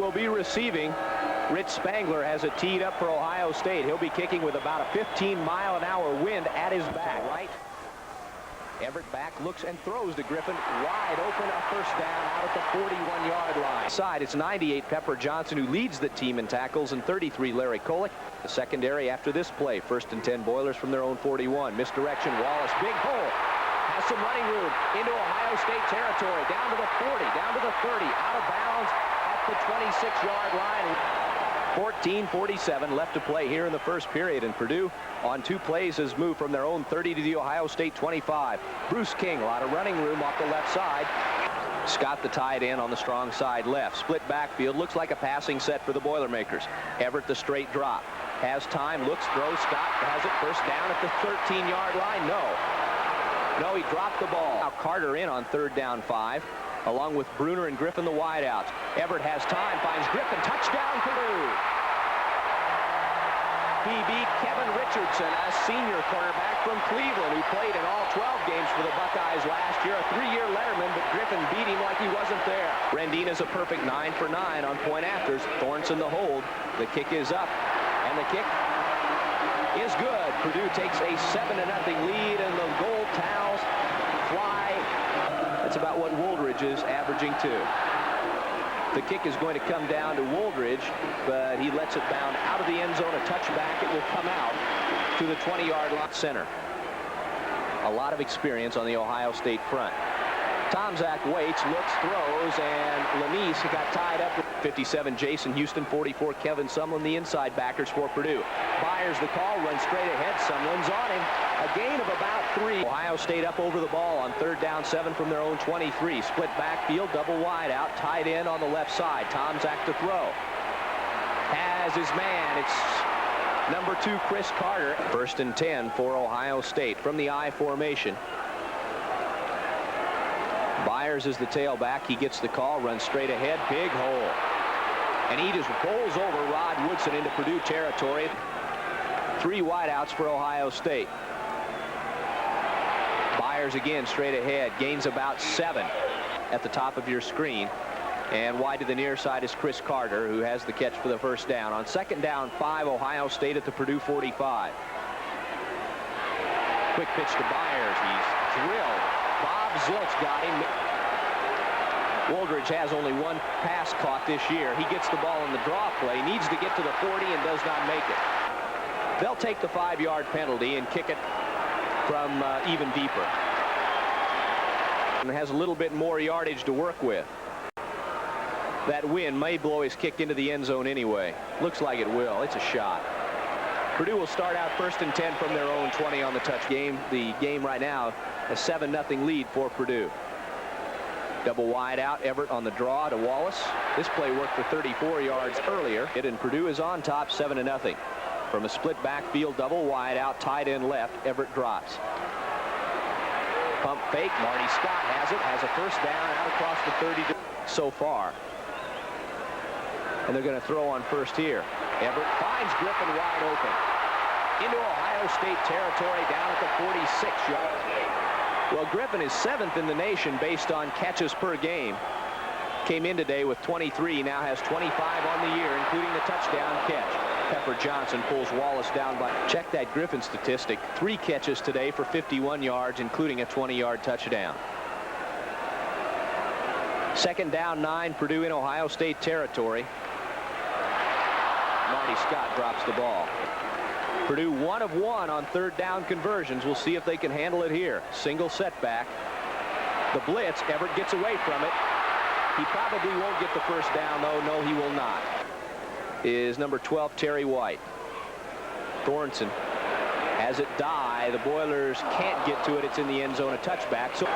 will be receiving. Rich Spangler has it teed up for Ohio State. He'll be kicking with about a 15-mile-an-hour wind at his back. Right. Everett back, looks and throws to Griffin. Wide open, a first down out at the 41-yard line. Side, it's 98 Pepper Johnson who leads the team in tackles, and 33 Larry Kolick. The secondary after this play. 1st and 10 Boilers from their own 41. Misdirection, Wallace, big hole. Has some running room into Ohio State territory. Down to the 40, down to the 30, out of bounds at the 26-yard line. 14:47 left to play here in the first period, and Purdue on 2 plays has moved from their own 30 to the Ohio State 25. Bruce King, a lot of running room off the left side. Scott, the tight end, on the strong side left. Split backfield, looks like a passing set for the Boilermakers. Everett, the straight drop. Has time, looks, throws. Scott has it, first down at the 13-yard line. No, he dropped the ball. Now Carter in on 3rd down 5. Along with Bruner and Griffin, the wideouts. Everett has time, finds Griffin, touchdown Purdue. He beat Kevin Richardson, a senior cornerback from Cleveland, who played in all 12 games for the Buckeyes last year. A 3-year letterman, but Griffin beat him like he wasn't there. Rendina's a perfect 9 for 9 on point afters. Thornton the hold. The kick is up, and the kick is good. Purdue takes a 7-0 lead, and the gold towels fly. That's about what Woldridge is averaging too. The kick is going to come down to Woldridge, but he lets it bound out of the end zone. A touchback. It will come out to the 20-yard line. Center. A lot of experience on the Ohio State front. Tomczak waits, looks, throws, and Lanise got tied up. 57 Jason Houston, 44 Kevin Sumlin, the inside backers for Purdue. Byers the call, runs straight ahead. Sumlin's on him. A gain of about 3. Ohio State up over the ball on 3rd down 7 from their own 23. Split backfield, double wide out, tight end on the left side. Tomczak to throw. Has his man. It's number 2 Chris Carter. 1st and 10 for Ohio State from the I formation. Byers is the tailback. He gets the call, runs straight ahead, big hole. And he just rolls over Rod Woodson into Purdue territory. 3 wideouts for Ohio State. Byers again straight ahead, gains about 7 at the top of your screen. And wide to the near side is Chris Carter, who has the catch for the first down. On 2nd down 5, Ohio State at the Purdue 45. Quick pitch to Byers. He's drilled. Bob Zilch got him. Woldridge has only 1 pass caught this year. He gets the ball in the draw play, needs to get to the 40 and does not make it. They'll take the 5-yard penalty and kick it from even deeper. And has a little bit more yardage to work with. That wind may blow his kick into the end zone anyway. Looks like it will. It's a shot. Purdue will start out 1st and 10 from their own 20 on the touch game. The game right now, a 7-0 lead for Purdue. Double wide out, Everett on the draw to Wallace. This play worked for 34 yards earlier. And Purdue is on top 7-0. From a split backfield, double wide out, tight end left, Everett drops. Pump fake, Marty Scott has it, has a first down out across the 30 so far. And they're going to throw on first here. Everett finds Griffin wide open. Into Ohio State territory down at the 46-yard. Well, Griffin is 7th in the nation based on catches per game. Came in today with 23, now has 25 on the year, including the touchdown catch. Pepper Johnson pulls Wallace down by. Check that Griffin statistic. 3 catches today for 51 yards, including a 20-yard touchdown. 2nd down 9, Purdue in Ohio State territory. Marty Scott drops the ball. Purdue 1 of 1 on 3rd down conversions. We'll see if they can handle it here. Single setback. The blitz, Everett gets away from it. He probably won't get the first down, though. No, he will not. Is number 12, Terry White. Thornton has it die. The Boilers can't get to it. It's in the end zone, a touchback. So,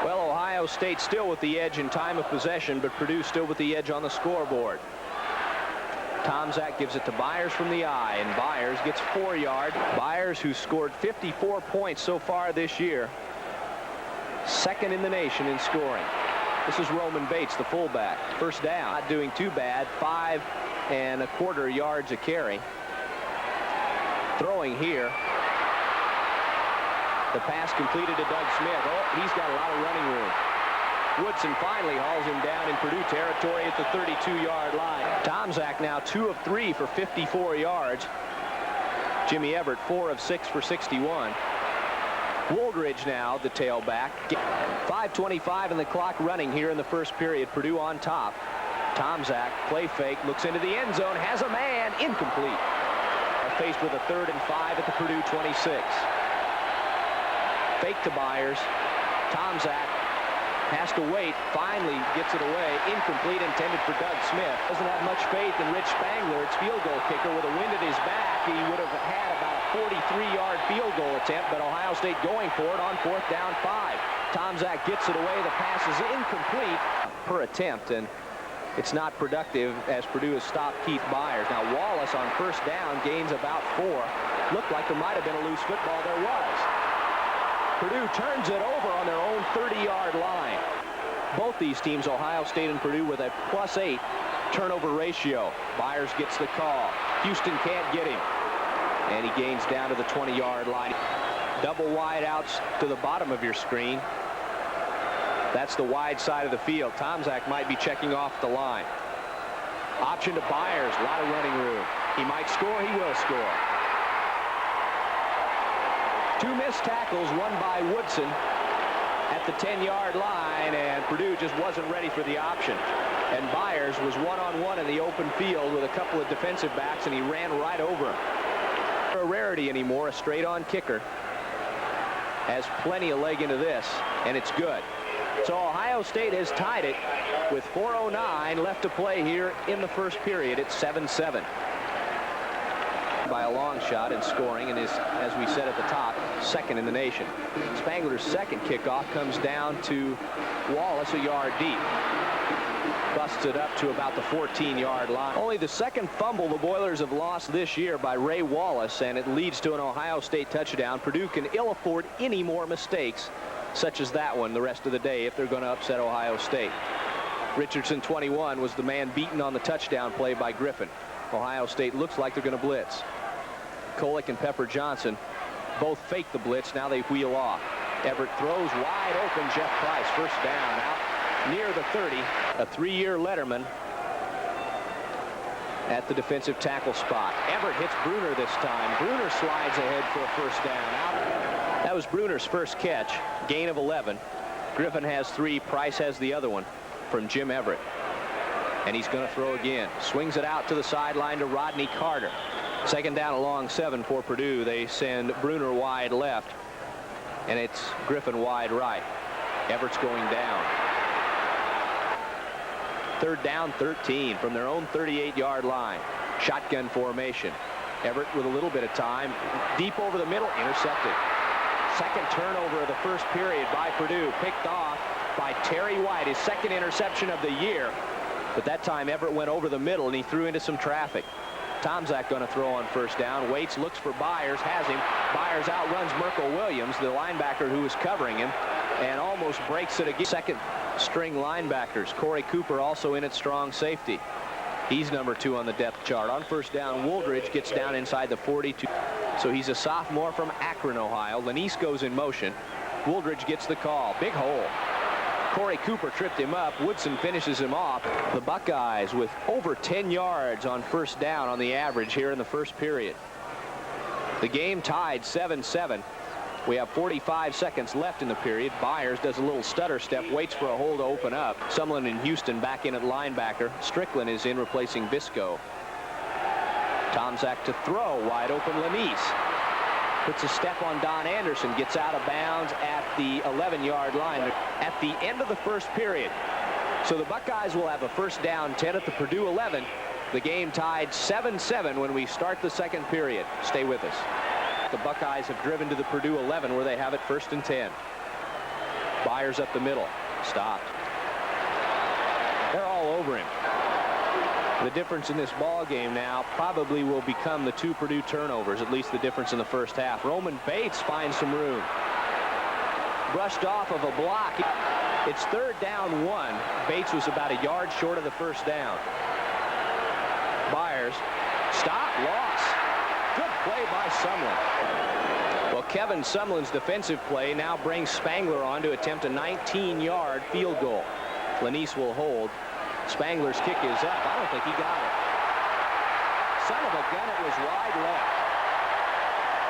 well, Ohio State still with the edge in time of possession, but Purdue still with the edge on the scoreboard. Tomczak gives it to Byers from the I, and Byers gets 4 yards. Byers, who scored 54 points so far this year, 2nd in the nation in scoring. This is Roman Bates, the fullback. First down, not doing too bad. 5 1/4 yards a carry. Throwing here. The pass completed to Doug Smith. Oh, he's got a lot of running room. Woodson finally hauls him down in Purdue territory at the 32-yard line. Tomczak now 2 of 3 for 54 yards. Jimmy Everett 4 of 6 for 61. Wooldridge now the tailback. 5:25 in the clock running here in the first period. Purdue on top. Tomczak play fake, looks into the end zone, has a man, incomplete. Faced with a 3rd and 5 at the Purdue 26. Fake to Byers. Tomczak has to wait, finally gets it away, incomplete, intended for Doug Smith. Doesn't have much faith in Rich Spangler, its field goal kicker. With a wind at his back, he would have had about a 43-yard field goal attempt, but Ohio State going for it on 4th down 5. Tomczak gets it away, the pass is incomplete per attempt, and it's not productive as Purdue has stopped Keith Byers. Now Wallace on 1st down gains about 4. Looked like there might have been a loose football. There was. Purdue turns it over on their own 30-yard line. Both these teams, Ohio State and Purdue, with a +8 turnover ratio. Byers gets the call. Houston can't get him. And he gains down to the 20-yard line. Double wide outs to the bottom of your screen. That's the wide side of the field. Tomczak might be checking off the line. Option to Byers. A lot of running room. He might score. He will score. 2 missed tackles, one by Woodson at the 10-yard line, and Purdue just wasn't ready for the option. And Byers was one-on-one in the open field with a couple of defensive backs, and he ran right over him. Not a rarity anymore. A straight-on kicker has plenty of leg into this, and it's good. So Ohio State has tied it with 4:09 left to play here in the first period. It's 7-7. By a long shot in scoring, and is, as we said at the top, 2nd in the nation. Spangler's 2nd kickoff comes down to Wallace a yard deep. Busts it up to about the 14-yard line. Only the 2nd fumble the Boilers have lost this year by Ray Wallace, and it leads to an Ohio State touchdown. Purdue can ill afford any more mistakes such as that one the rest of the day if they're going to upset Ohio State. Richardson, 21, was the man beaten on the touchdown play by Griffin. Ohio State looks like they're going to blitz. Kolick and Pepper Johnson both fake the blitz. Now they wheel off. Everett throws wide open. Jeff Price, 1st down, out near the 30. A 3-year letterman at the defensive tackle spot. Everett hits Bruner this time. Bruner slides ahead for a 1st down. Out. That was Bruner's 1st catch. Gain of 11. Griffin has 3. Price has the other one from Jim Everett. And he's going to throw again. Swings it out to the sideline to Rodney Carter. 2nd down along 7 for Purdue. They send Bruner wide left, and it's Griffin wide right. Everett's going down. 3rd down 13 from their own 38-yard line. Shotgun formation. Everett with a little bit of time. Deep over the middle. Intercepted. 2nd turnover of the first period by Purdue. Picked off by Terry White. His 2nd interception of the year. But that time Everett went over the middle, and he threw into some traffic. Tomczak going to throw on 1st down. Waits, looks for Byers, has him. Byers outruns Merkel Williams, the linebacker who was covering him, and almost breaks it again. 2nd-string linebackers. Corey Cooper also in at strong safety. He's number 2 on the depth chart. On 1st down, Wooldridge gets down inside the 42. So he's a sophomore from Akron, Ohio. Lanise goes in motion. Wooldridge gets the call. Big hole. Corey Cooper tripped him up. Woodson finishes him off. The Buckeyes with over 10 yards on 1st down on the average here in the first period. The game tied 7-7. We have 45 seconds left in the period. Byers does a little stutter step, waits for a hole to open up. Sumlin and Houston back in at linebacker. Strickland is in replacing Visco. Tomczak to throw, wide open Lanise. Puts a step on Don Anderson, gets out of bounds at the 11-yard line at the end of the first period. So the Buckeyes will have a 1st down 10 at the Purdue 11. The game tied 7-7 when we start the 2nd period. Stay with us. The Buckeyes have driven to the Purdue 11 where they have it 1st and 10. Byers up the middle. Stopped. They're all over him. The difference in this ball game now probably will become the 2 Purdue turnovers, at least the difference in the first half. Roman Bates finds some room. Brushed off of a block. It's 3rd down 1. Bates was about a yard short of the 1st down. Byers. Stop. Loss. Good play by Sumlin. Well, Kevin Sumlin's defensive play now brings Spangler on to attempt a 19-yard field goal. Lanise will hold. Spangler's kick is up. I don't think he got it. Son of a gun, it was wide left.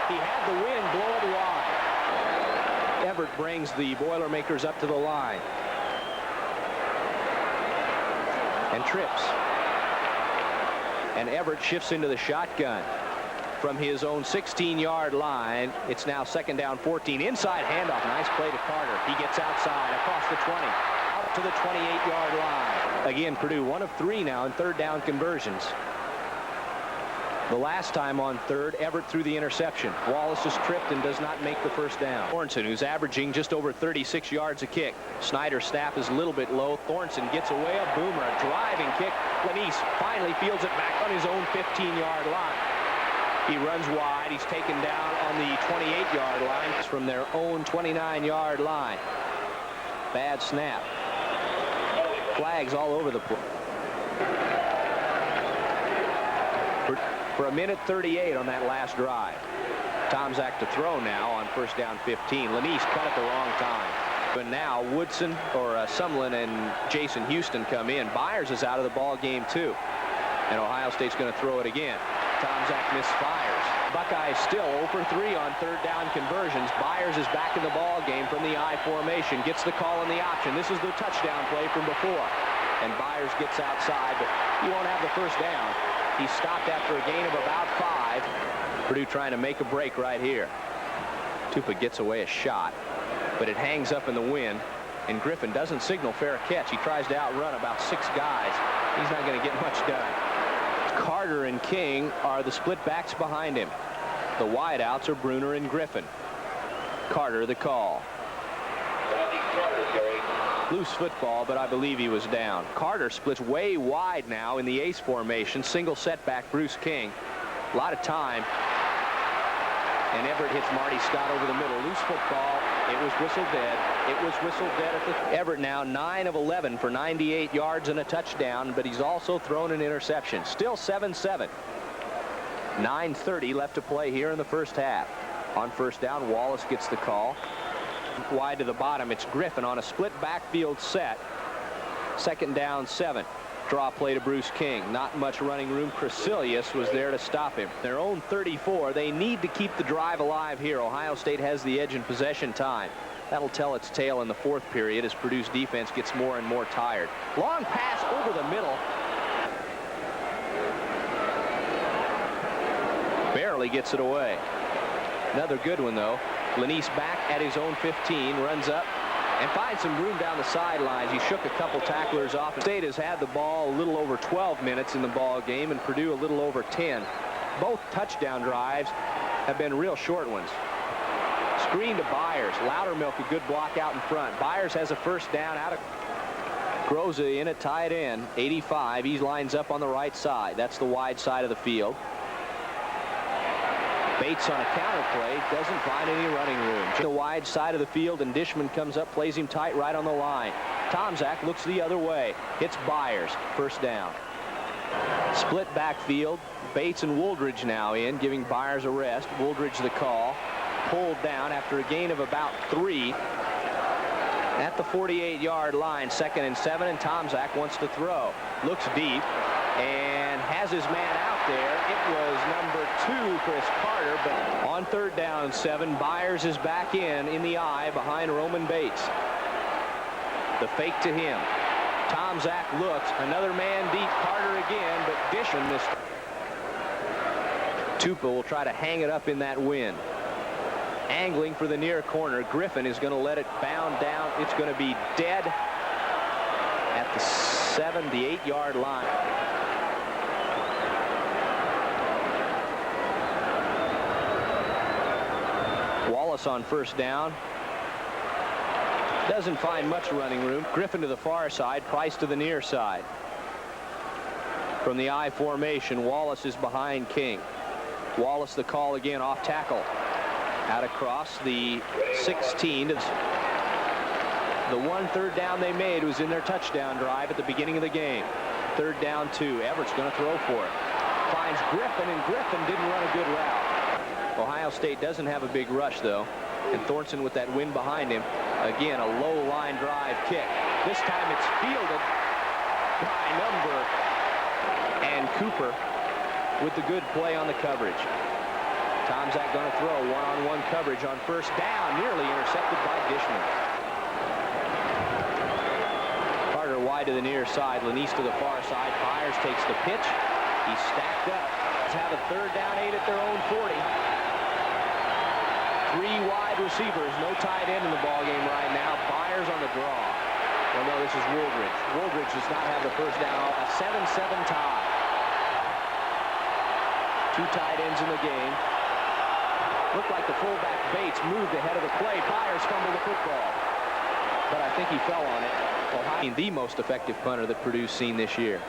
He had the wind blow it wide. Everett brings the Boilermakers up to the line. And trips. And Everett shifts into the shotgun. From his own 16-yard line, it's now 2nd down 14. Inside handoff. Nice play to Carter. He gets outside across the 20. Out to the 28-yard line. Again, Purdue 1 of 3 now in 3rd down conversions. The last time on 3rd, Everett threw the interception. Wallace is tripped and does not make the 1st down. Thornton, who's averaging just over 36 yards a kick. Snyder's staff is a little bit low. Thornton gets away. A boomer. A driving kick. Lanise finally fields it back on his own 15-yard line. He runs wide. He's taken down on the 28-yard line from their own 29-yard line. Bad snap. Flags all over the place. For a minute 38 on that last drive. Tomczak to throw now on 1st down 15. Lanise cut at the wrong time. But now Woodson or Sumlin and Jason Houston come in. Byers is out of the ball game too. And Ohio State's going to throw it again. Tomczak misfires. Buckeyes still 0 for 3 on 3rd down conversions. Byers is back in the ball game from the I formation. Gets the call in the option. This is the touchdown play from before. And Byers gets outside, but he won't have the 1st down. He's stopped after a gain of about 5. Purdue trying to make a break right here. Tupa gets away a shot, but it hangs up in the wind, and Griffin doesn't signal fair catch. He tries to outrun about 6 guys. He's not going to get much done. Carter and King are the split backs behind him. The wideouts are Bruner and Griffin. Carter the call. Loose football, but I believe he was down. Carter splits way wide now in the ace formation. Single setback, Bruce King. A lot of time. And Everett hits Marty Scott over the middle. Loose football. It was whistled dead. It was whistled dead at the... Everett now 9 of 11 for 98 yards and a touchdown, but he's also thrown an interception. Still 7-7. 9:30 left to play here in the 1st half. On 1st down, Wallace gets the call. Wide to the bottom. It's Griffin on a split backfield set. 2nd down 7. Draw play to Bruce King. Not much running room. Crecilius was there to stop him. Their own 34. They need to keep the drive alive here. Ohio State has the edge in possession time. That'll tell its tale in the 4th period as Purdue's defense gets more and more tired. Long pass over the middle. Barely gets it away. Another good one though. Lanise back at his own 15, runs up and finds some room down the sidelines. He shook a couple tacklers off. State has had the ball a little over 12 minutes in the ball game, and Purdue a little over 10. Both touchdown drives have been real short ones. Screen to Byers. Loudermilk a good block out in front. Byers has a 1st down out of Groza in at tight end. 85. He lines up on the right side. That's the wide side of the field. Bates on a counter play, doesn't find any running room. The wide side of the field, and Dishman comes up, plays him tight right on the line. Tomczak looks the other way. Hits Byers. 1st down. Split backfield. Bates and Wooldridge now in, giving Byers a rest. Wooldridge the call. Pulled down after a gain of about 3. At the 48-yard line, 2nd and 7, and Tomczak wants to throw. Looks deep and has his man out there. It was number 2, Chris Carter, but on 3rd down 7, Byers is back in the eye behind Roman Bates. The fake to him. Tomczak looks, another man deep, Carter again, but Dishman missed. Tupa will try to hang it up in that wind. Angling for the near corner. Griffin is going to let it bound down. It's going to be dead at the 78-yard line. Wallace on 1st down. Doesn't find much running room. Griffin to the far side. Price to the near side. From the I formation, Wallace is behind King. Wallace the call again, off tackle. Out across the 16. The one 3rd down they made was in their touchdown drive at the beginning of the game. 3rd down 2. Everett's going to throw for it. Finds Griffin, and Griffin didn't run a good route. Ohio State doesn't have a big rush, though. And Thornton with that wind behind him. Again, a low line drive kick. This time it's fielded by Number. And Cooper with the good play on the coverage. Tomczak going to throw one-on-one coverage on first down, nearly intercepted by Dishman. Carter wide to the near side, Lanise to the far side. Byers takes the pitch. He's stacked up. Let's have a 3rd down 8 at their own 40. 3 wide receivers, no tight end in the ballgame right now. Byers on the draw. Well, no, this is Wooldridge. Wooldridge does not have the first down. A 7-7 tie. 2 tight ends in the game. Looked like the fullback Bates moved ahead of the play. Byers fumbled the football, but I think he fell on it. Ohio, the most effective punter that Purdue's seen this year.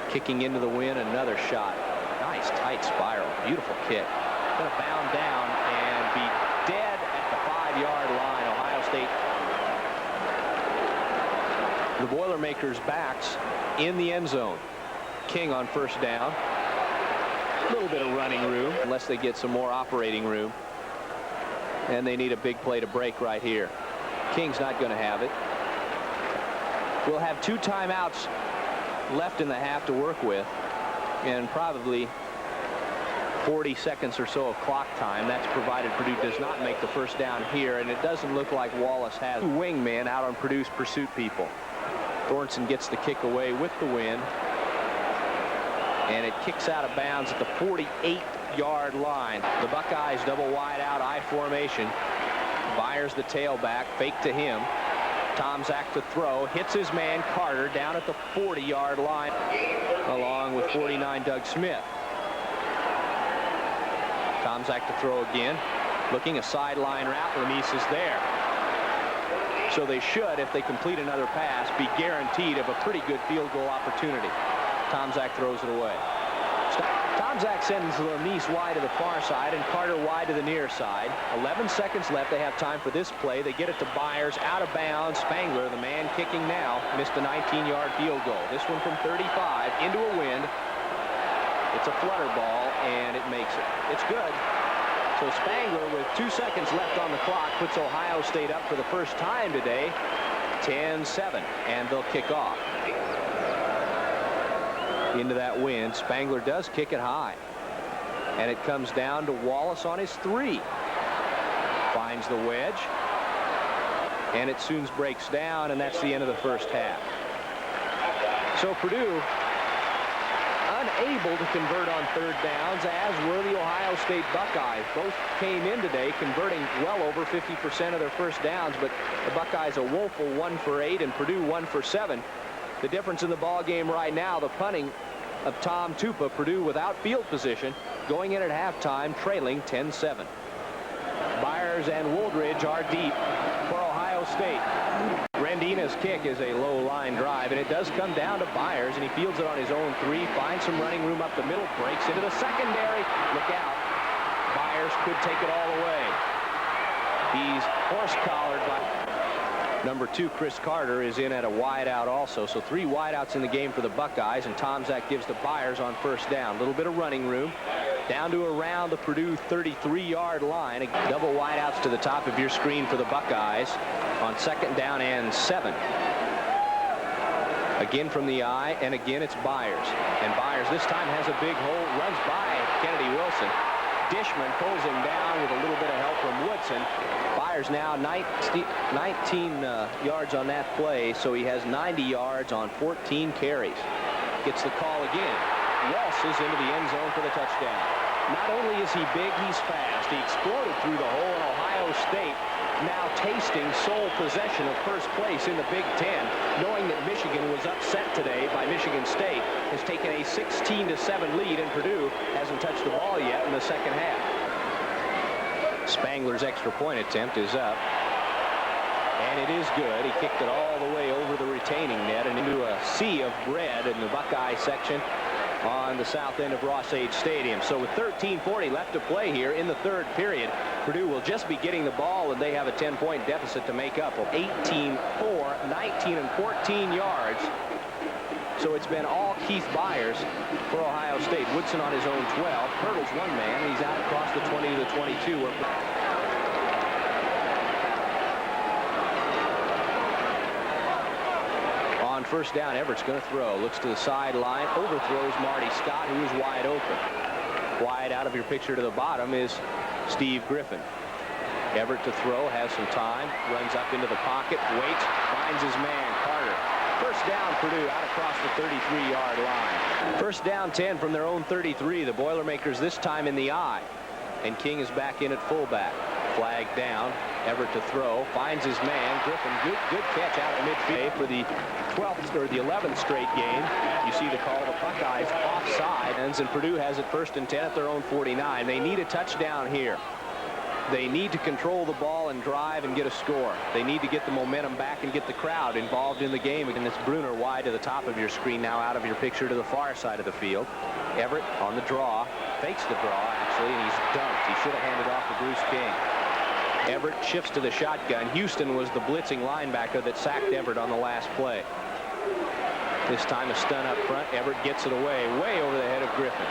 Kicking into the wind, another shot. Nice tight spiral. Beautiful kick. Going to bound down and be dead at the 5-yard line. Ohio State. The Boilermakers backs in the end zone. King on first down. A little bit of running room, unless they get some more operating room. And they need a big play to break right here. King's not going to have it. We'll have 2 timeouts left in the half to work with, and probably 40 seconds or so of clock time. That's provided Purdue does not make the first down here, and it doesn't look like Wallace has 2 wingmen out on Purdue's pursuit people. Thornton gets the kick away with the wind. And it kicks out of bounds at the 48-yard line. The Buckeyes double wide out I formation. Byers the tailback, fake to him. Tomczak to throw, hits his man Carter down at the 40-yard line, along with 49 Doug Smith. Tomczak to throw again, looking a sideline route. Lanise is there. So they should, if they complete another pass, be guaranteed of a pretty good field goal opportunity. Tomczak throws it away. Tomczak sends Lanise wide to the far side and Carter wide to the near side. 11 seconds left. They have time for this play. They get it to Byers, out of bounds. Spangler, the man kicking now, missed the 19-yard field goal. This one from 35 into a wind. It's a flutter ball, and it makes it. It's good. So Spangler, with 2 seconds left on the clock, puts Ohio State up for the first time today. 10-7, and they'll kick off. Into that wind. Spangler does kick it high, and it comes down to Wallace on his 3. Finds the wedge, and it soon breaks down, and that's the end of the first half. So Purdue unable to convert on 3rd downs, as were the Ohio State Buckeyes. Both came in today converting well over 50% of their first downs, but the Buckeyes a woeful 1 for 8 and Purdue 1 for 7. The difference in the ball game right now, the punting of Tom Tupa. Purdue without field position, going in at halftime, trailing 10-7. Byers and Wooldridge are deep for Ohio State. Rendina's kick is a low line drive, and it does come down to Byers, and he fields it on his own 3, finds some running room up the middle, breaks into the secondary. Look out. Byers could take it all away. He's horse-collared by number 2, Chris Carter, is in at a wide out also. So 3 wideouts in the game for the Buckeyes, and Tomczak gives to Byers on first down. A little bit of running room. Down to around the Purdue 33-yard line. Double wideouts to the top of your screen for the Buckeyes on 2nd down and 7. Again from the eye, and again it's Byers. And Byers this time has a big hole, runs by Kennedy Wilson. Dishman pulls him down with a little bit of help from Woodson. Byers now 19 yards on that play, so he has 90 yards on 14 carries. Gets the call again. Waltzes into the end zone for the touchdown. Not only is he big, he's fast. He exploded through the hole, and Ohio State now tasting sole possession of first place in the Big Ten, knowing that Michigan was upset today by Michigan State, has taken a 16-7 lead, and Purdue hasn't touched the ball yet in the second half. Spangler's extra point attempt is up, and it is good. He kicked it all the way over the retaining net and into a sea of red in the Buckeye section on the south end of Ross-Age Stadium. So with 13:40 left to play here in the 3rd period, Purdue will just be getting the ball, and they have a 10-point deficit to make up. 18-4, 19 and 14 yards. So it's been all Keith Byers for Ohio State. Woodson on his own 12. Hurdle's one man. He's out across the 20 to the 22. On first down, Everett's going to throw. Looks to the sideline. Overthrows Marty Scott, who is wide open. Wide out of your picture to the bottom is Steve Griffin. Everett to throw, has some time, runs up into the pocket, waits, finds his man, Carter. First down, Purdue, out across the 33-yard line. First down 10 from their own 33. The Boilermakers this time in the I. And King is back in at fullback. Flag down. Everett to throw, finds his man, Griffin. Good catch out of midfield for the 12th or the 11th straight game. You see the call, the Buckeyes offside, and Purdue has it first and 10 at their own 49. They need a touchdown here. They need to control the ball and drive and get a score. They need to get the momentum back and get the crowd involved in the game. And it's Bruner wide to the top of your screen, now out of your picture to the far side of the field. Everett on the draw, fakes the draw actually, and he's dunked. He should have handed off to Bruce King. Everett shifts to the shotgun. Houston was the blitzing linebacker that sacked Everett on the last play. This time a stun up front. Everett gets it away, way over the head of Griffin.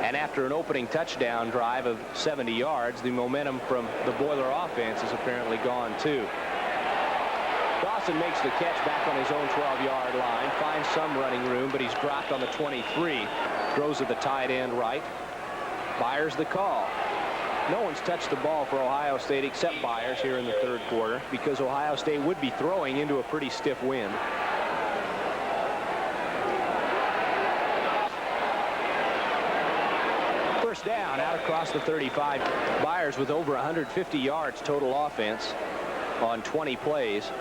And after an opening touchdown drive of 70 yards, the momentum from the Boiler offense is apparently gone too. Dawson makes the catch back on his own 12-yard line, finds some running room, but he's dropped on the 23. Throws at the tight end right. Byers the call. No one's touched the ball for Ohio State except Byers here in the third quarter, because Ohio State would be throwing into a pretty stiff wind. First down out across the 35. Byers with over 150 yards total offense on 20 plays.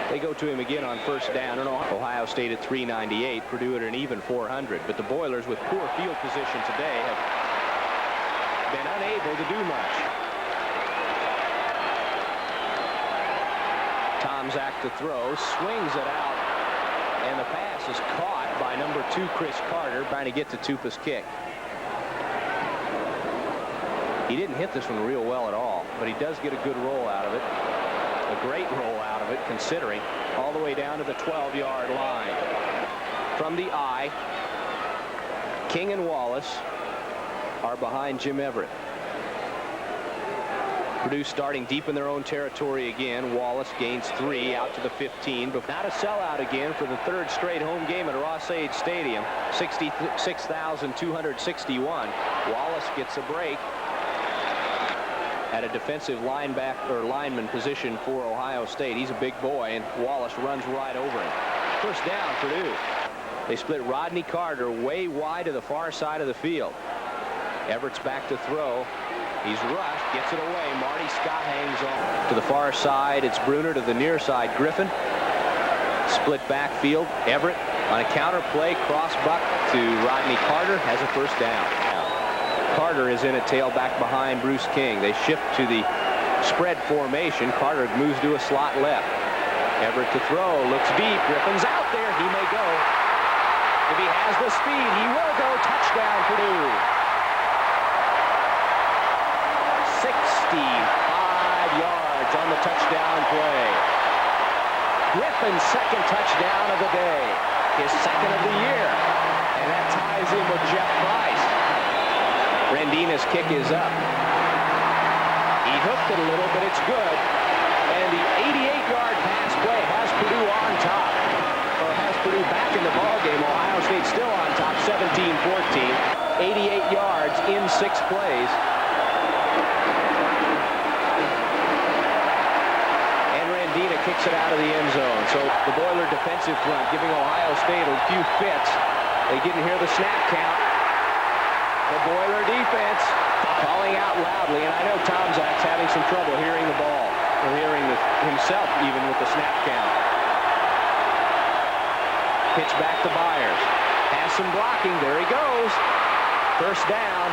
They go to him again on first down, and Ohio State at 398, Purdue at an even 400. But the Boilers, with poor field position today, have been unable to do much. Tomczak to throw, swings it out, and the pass is caught by number 2 Chris Carter, trying to get to Tupa's kick. He didn't hit this one real well at all, but he does get a good roll out of it. A great roll out of it, considering, all the way down to the 12-yard line. From the I, King and Wallace are behind Jim Everett. Purdue starting deep in their own territory again. Wallace gains 3 out to the 15, but not a sellout again for the third straight home game at Ross-Ade Stadium. 66,261. Wallace gets a break at a defensive lineman position for Ohio State. He's a big boy, and Wallace runs right over him. First down, Purdue. They split Rodney Carter way wide to the far side of the field. Everett's back to throw. He's rushed, gets it away. Marty Scott hangs on. To the far side, it's Bruner. To the near side, Griffin. Split backfield. Everett on a counter play, cross buck to Rodney Carter, has a first down. Carter is in at tailback behind Bruce King. They shift to the spread formation. Carter moves to a slot left. Everett to throw, looks deep. Griffin's out there. He may go. If he has the speed, he will go. Touchdown, Purdue. 65 yards on the touchdown play. Griffin's second touchdown of the day. His second of the year. And that ties in with Jeff Price. Rendina's kick is up. He hooked it a little, but it's good. And the 88-yard pass play has Purdue on top. Or has Purdue back in the ballgame. Ohio State still on top, 17-14. 88 yards in 6 plays. Kicks it out of the end zone. So the Boiler defensive front giving Ohio State a few fits. They didn't hear the snap count. The Boiler defense calling out loudly, and I know Tomczak's having some trouble hearing the ball, or hearing himself even with the snap count. Pitch back to Byers. Has some blocking. There he goes. First down.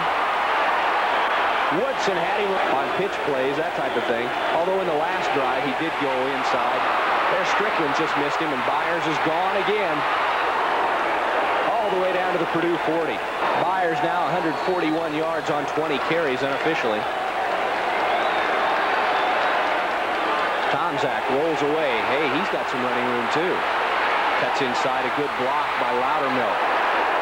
Woodson had him on pitch plays, that type of thing. Although in the last drive, he did go inside. There, Strickland just missed him, and Byers is gone again. All the way down to the Purdue 40. Byers now 141 yards on 20 carries unofficially. Tomczak rolls away. Hey, he's got some running room too. Cuts inside, a good block by Loudermilk.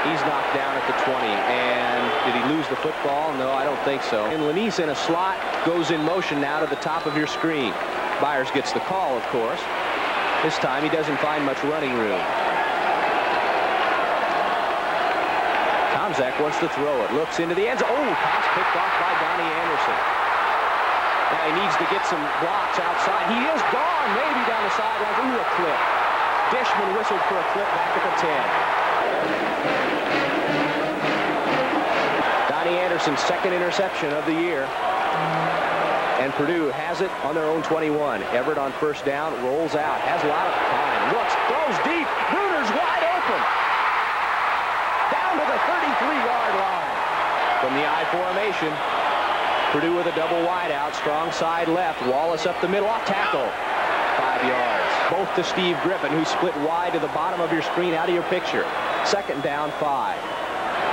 He's knocked down at the 20. And did he lose the football? No, I don't think so. And Lanise in a slot goes in motion now to the top of your screen. Byers gets the call, of course. This time he doesn't find much running room. Tomczak wants to throw it. Looks into the end zone. Oh, pass picked off by Donnie Anderson. Now he needs to get some blocks outside. He is gone, maybe down the sideline. Ooh, a clip. Dishman whistled for a clip back at the 10. Donnie Anderson's second interception of the year. And Purdue has it on their own 21. Everett on first down, rolls out, has a lot of time. Looks, throws deep. Bruner's wide open. Down to the 33-yard line. From the I formation, Purdue with a double wide out, strong side left. Wallace up the middle, off tackle. 5 yards. Both to Steve Griffin, who split wide to the bottom of your screen, out of your picture. Second down, 5.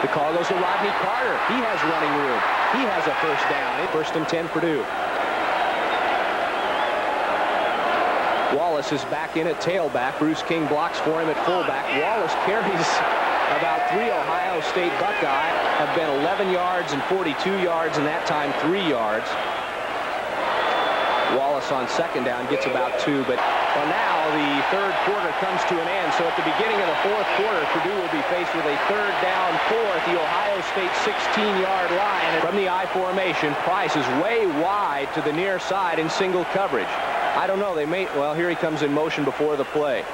The call goes to Rodney Carter. He has running room. He has a first down. First and 10, Purdue. Wallace is back in at tailback. Bruce King blocks for him at fullback. Wallace carries about 3 Ohio State Buckeye. Have been 11 yards and 42 yards, and that time 3 yards. Wallace on second down gets about 2, but well, now the third quarter comes to an end. So at the beginning of the fourth quarter, Purdue will be faced with a third down 4 at the Ohio State 16-yard line. And from the I formation, Price is way wide to the near side in single coverage. I don't know, they may, well, here he comes in motion before the play.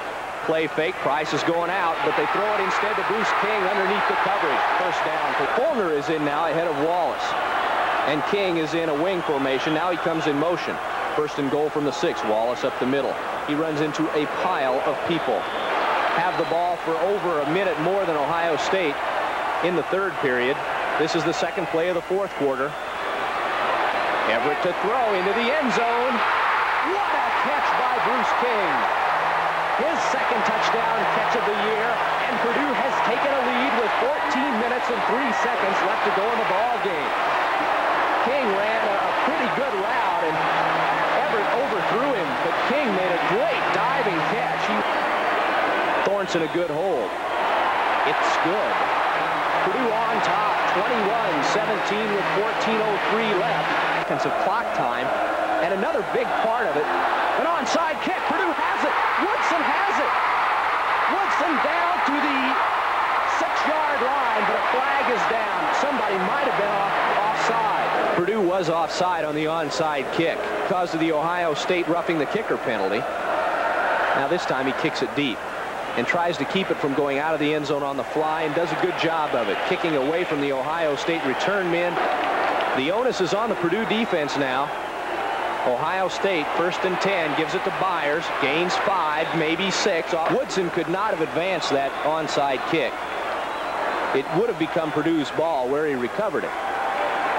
Play fake, Price is going out, but they throw it instead to Bruce King underneath the coverage. First down. Fulner is in now ahead of Wallace. And King is in a wing formation. Now he comes in motion. First and goal from the 6. Wallace up the middle. He runs into a pile of people. Have the ball for over a minute more than Ohio State in the third period. This is the second play of the fourth quarter. Everett to throw into the end zone. What a catch by Bruce King. His second touchdown catch of the year, and Purdue has taken a lead with 14 minutes and 3 seconds left to go in the ball game. King ran a pretty good route, and Everett overthrew him, but King made a great diving catch. Thornton a good hold. It's good. Purdue on top, 21-17 with 14:03 left. Defensive clock time, and another big part of it, an onside kick. Purdue has it. Woodson has it. Woodson down to the 6-yard line, but a flag is down. Somebody might have been offside. Purdue was offside on the onside kick because of the Ohio State roughing the kicker penalty. Now this time he kicks it deep and tries to keep it from going out of the end zone on the fly, and does a good job of it, kicking away from the Ohio State return men. The onus is on the Purdue defense now. Ohio State, first and 10, gives it to Byers, gains 5, maybe 6. Woodson could not have advanced that onside kick. It would have become Purdue's ball where he recovered it.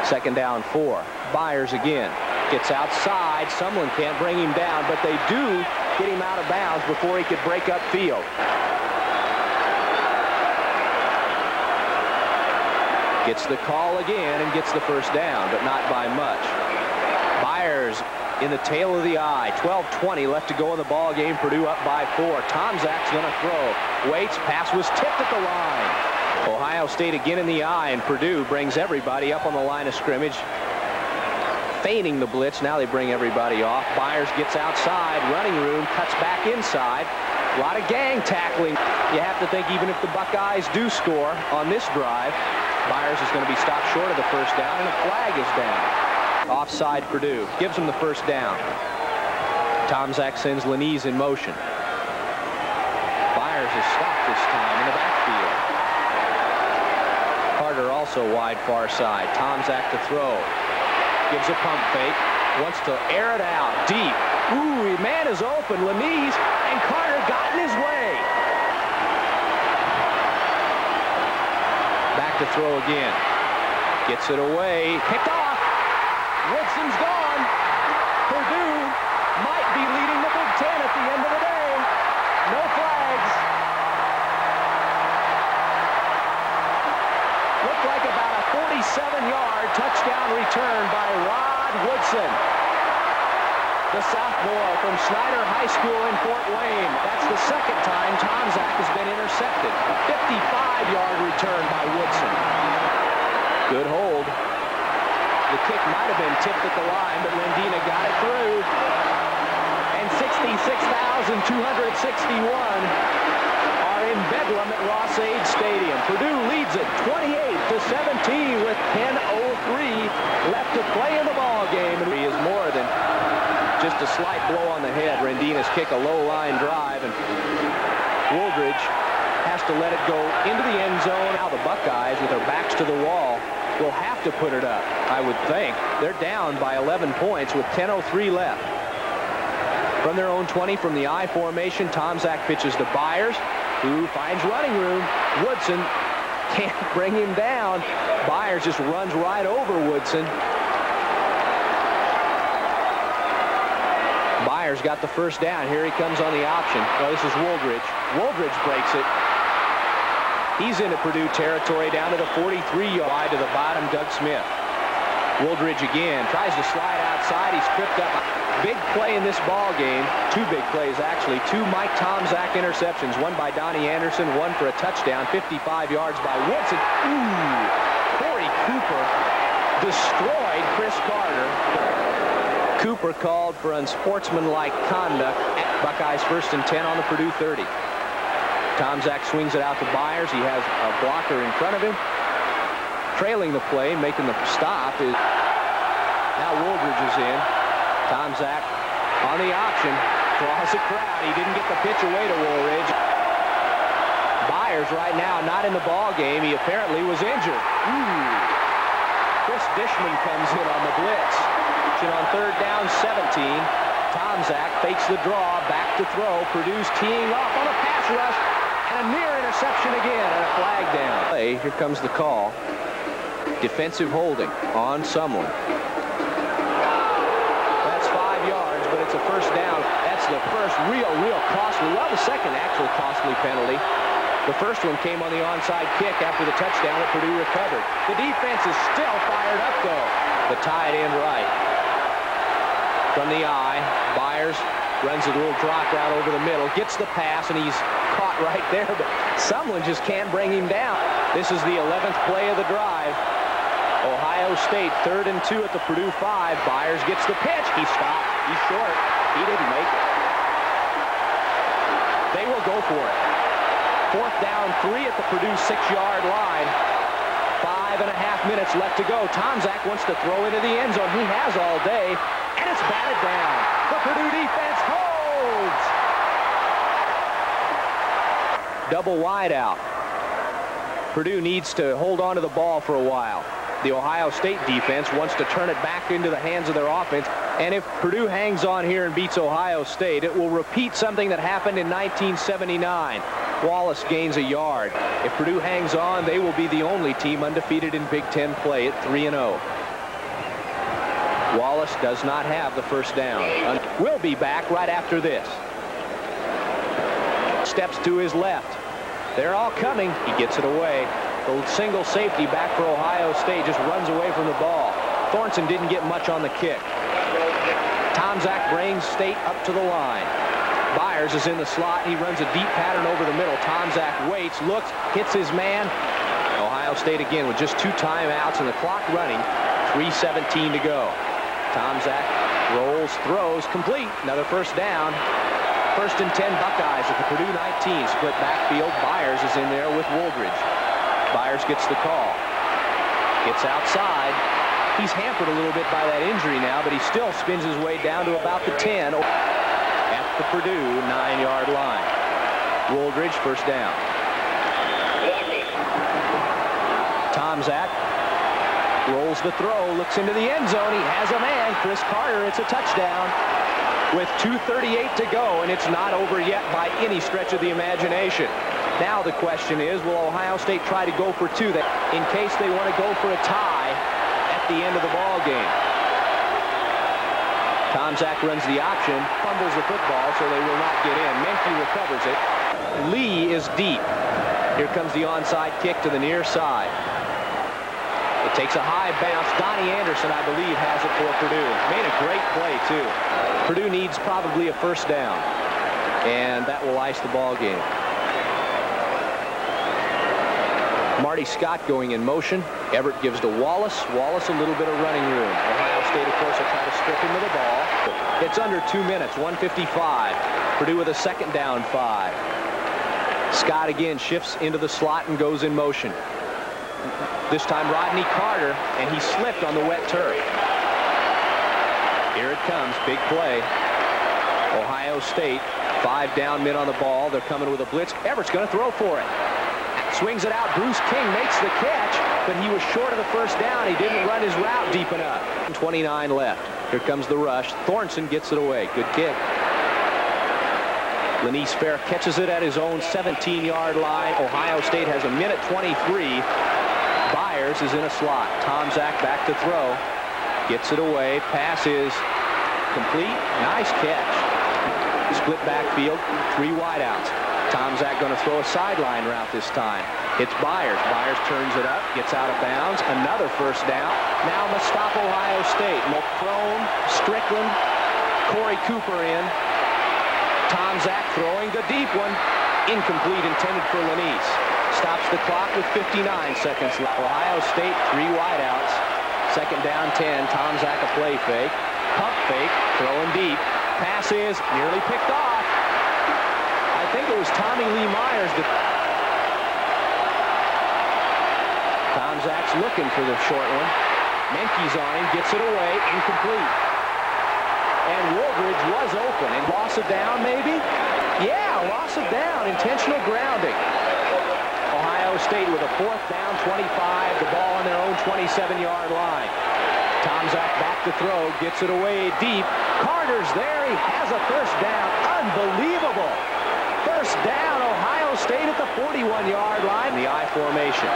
Second down 4. Byers again gets outside. Sumlin can't bring him down, but they do get him out of bounds before he could break up field. Gets the call again and gets the first down, but not by much. Byers in the tail of the eye. 12:20 left to go in the ball game. Purdue up by 4. Tomczak's going to throw. Waits. Pass was tipped at the line. Ohio State again in the eye, and Purdue brings everybody up on the line of scrimmage. Feigning the blitz. Now they bring everybody off. Byers gets outside. Running room. Cuts back inside. A lot of gang tackling. You have to think even if the Buckeyes do score on this drive, Byers is going to be stopped short of the first down, and a flag is down. Offside Purdue. Gives him the first down. Tomczak sends Lanise in motion. Byers is stopped this time in the backfield. Carter also wide far side. Tomczak to throw. Gives a pump fake. Wants to air it out deep. Ooh, man is open. Lanise, and Carter got in his way. Back to throw again. Gets it away. Picked off. Woodson's gone. Purdue might be leading the Big Ten at the end of the day. No flags. Looked like about a 47-yard touchdown return by Rod Woodson. the sophomore from Snyder High School in Fort Wayne. That's the second time Tomczak has been intercepted. A 55-yard return by Woodson. Good hold. The kick might have been tipped at the line, but Rendina got it through. And 66,261 are in bedlam at Ross-Ade Stadium. Purdue leads it 28-17 with 10:03 left to play in the ball game. And he is more than just a slight blow on the head. Rendina's kick, a low line drive, and Wooldridge has to let it go into the end zone. Now the Buckeyes, with their backs to the wall, will have to put it up, I would think. They're down by 11 points with 10:03 left. From their own 20 from the I formation, Tomczak pitches to Byers, who finds running room. Woodson can't bring him down. Byers just runs right over Woodson. Byers got the first down. Here he comes on the option. Oh, this is Wooldridge. Wooldridge breaks it. He's into Purdue territory down to the 43-yard to the bottom. Doug Smith. Wooldridge again tries to slide outside. He's tripped up. Big play in this ball game. Two big plays, actually. Two Mike Tomczak interceptions. One by Donnie Anderson, one for a touchdown. 55 yards by Woodson. Ooh! Corey Cooper destroyed Chris Carter. Cooper called for unsportsmanlike conduct at Buckeyes 1st and 10 on the Purdue 30. Tomczak swings it out to Byers. He has a blocker in front of him. Trailing the play, making the stop is now Wooldridge is in. Tomczak on the option, draws a crowd. He didn't get the pitch away to Woolridge. Byers right now not in the ball game. He apparently was injured. Chris Dishman comes in on the blitz. On 3rd down, 17. Tomczak fakes the draw, back to throw. Purdue's teeing off on a pass rush, and a near interception again, and a flag down. Here comes the call. Defensive holding on someone. That's 5 yards, but it's a first down. That's the first real costly, well, the second actual costly penalty. The first one came on the onside kick after the touchdown that Purdue recovered. The defense is still fired up, though. The tight end right. From the eye, Byers runs a little drop route over the middle, gets the pass, and he's caught right there, but someone just can't bring him down. This is the 11th play of the drive. Ohio State 3rd and 2 at the Purdue 5. Byers gets the pitch. He stopped. He's short. He didn't make it. They will go for it. 4th down, 3 at the Purdue 6-yard line. 5.5 minutes left to go. Tomczak wants to throw into the end zone. He has all day. And it's batted down. The Purdue defense holds. Double wide out. Purdue needs to hold on to the ball for a while. The Ohio State defense wants to turn it back into the hands of their offense. And if Purdue hangs on here and beats Ohio State, it will repeat something that happened in 1979. Wallace gains a yard. If Purdue hangs on, they will be the only team undefeated in Big Ten play at 3-0. Wallace does not have the first down. We'll be back right after this. Steps to his left. They're all coming. He gets it away. The single safety back for Ohio State just runs away from the ball. Thornton didn't get much on the kick. Tomczak brings State up to the line. Byers is in the slot. He runs a deep pattern over the middle. Tomczak waits, looks, hits his man. Ohio State again with just 2 timeouts and the clock running. 3:17 to go. Tomczak rolls, throws, complete. Another first down. 1st and 10 Buckeyes at the Purdue 19. Split backfield. Byers is in there with Wooldridge. Byers gets the call. Gets outside. He's hampered a little bit by that injury now, but he still spins his way down to about the 10 at the Purdue 9-yard line. Wooldridge, first down. Tomczak rolls the throw, looks into the end zone. He has a man. Chris Carter, it's a touchdown. With 2:38 to go, and it's not over yet by any stretch of the imagination. Now the question is, will Ohio State try to go for 2 in case they want to go for a tie at the end of the ball game? Tomczak runs the option, fumbles the football, so they will not get in. Menke recovers it. Lee is deep. Here comes the onside kick to the near side. It takes a high bounce. Donnie Anderson, I believe, has it for Purdue. Made a great play, too. Purdue needs probably a first down, and that will ice the ball game. Marty Scott going in motion. Everett gives to Wallace. Wallace a little bit of running room. Ohio State, of course, will try to strip him of the ball. It's under 2 minutes, 1:55. Purdue with a second down 5. Scott again shifts into the slot and goes in motion. This time Rodney Carter, and he slipped on the wet turf. Here it comes, big play. Ohio State, 5 down men on the ball. They're coming with a blitz. Everett's going to throw for it. Swings it out. Bruce King makes the catch, but he was short of the first down. He didn't run his route deep enough. 29 left. Here comes the rush. Thornton gets it away. Good kick. Lanice Fair catches it at his own 17-yard line. Ohio State has a minute 23. Byers is in a slot. Tomczak back to throw. Gets it away. Pass is complete. Nice catch. Split backfield. 3 wideouts. Tomczak going to throw a sideline route this time. It's Byers. Byers turns it up, gets out of bounds. Another first down. Now must stop Ohio State. Mulcrone, Strickland, Corey Cooper in. Tomczak throwing the deep one. Incomplete, intended for Lanice. Stops the clock with 59 seconds left. Ohio State, 3 wideouts. Second down 10. Tomczak a play fake. Pump fake, throwing deep. Pass is nearly picked off. I think it was Tommy Lee Myers. Tomczak's looking for the short one. Menke's on him, gets it away, incomplete. And Woolridge was open. And loss of down, maybe? Yeah, loss of down, intentional grounding. Ohio State with a 4th down, 25, the ball on their own 27-yard line. Tomczak back to throw, gets it away deep. Carter's there, he has a first down. Unbelievable. First down, Ohio State at the 41-yard line. The I formation.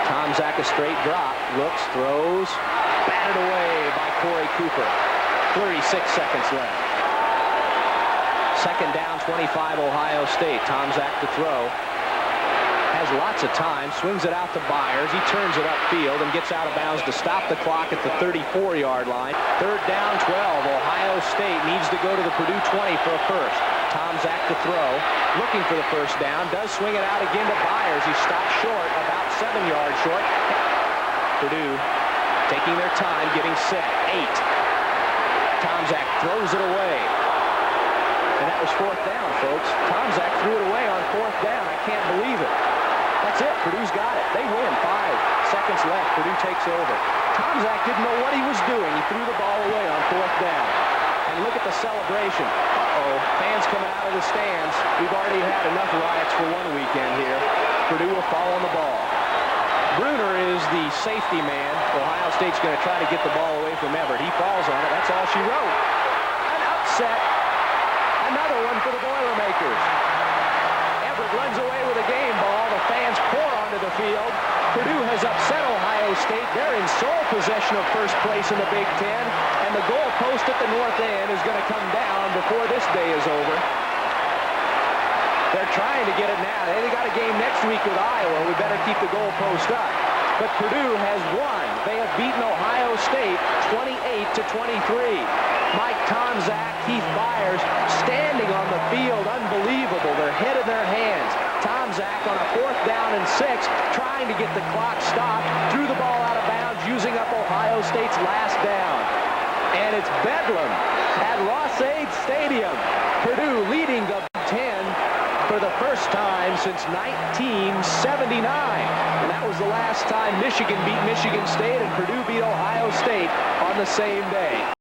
Tomczak a straight drop. Looks, throws. Batted away by Corey Cooper. 36 seconds left. Second down, 25, Ohio State. Tomczak to throw. Has lots of time. Swings it out to Byers. He turns it upfield and gets out of bounds to stop the clock at the 34-yard line. Third down, 12. Ohio State needs to go to the Purdue 20 for a first. Tomczak to throw. Looking for the first down. Does swing it out again to Byers. He stops short, about 7 yards short. Purdue taking their time, getting set. 8. Tomczak throws it away. And that was 4th down, folks. Tomczak threw it away on 4th down. I can't believe it. That's it. Purdue's got it. They win. 5 seconds left. Purdue takes over. Tomczak didn't know what he was doing. He threw the ball away on 4th down. And look at the celebration. Uh-oh. Fans coming out of the stands. We've already had enough riots for one weekend here. Purdue will fall on the ball. Bruner is the safety man. Ohio State's going to try to get the ball away from Everett. He falls on it. That's all she wrote. An upset. Another one for the Boilermakers. Everett runs away with a game ball. The fans pour onto the field. Purdue has upset Ohio State. They're in sole possession of first place in the Big Ten. And the goal post at the north end is going to come down before this day is over. They're trying to get it now. They got a game next week with Iowa. We better keep the goal post up. But Purdue has won. They have beaten Ohio State 28-23. Mike Tomczak, Keith Byers standing on the field. Unbelievable. Their head in their hands. Tomczak on a 4th down and 6, trying to get the clock stopped. Threw the ball out of bounds, using up Ohio State's last down. And it's bedlam at Ross-Ade Stadium. Purdue leading the Big Ten for the first time since 1979. And that was the last time Michigan beat Michigan State and Purdue beat Ohio State on the same day.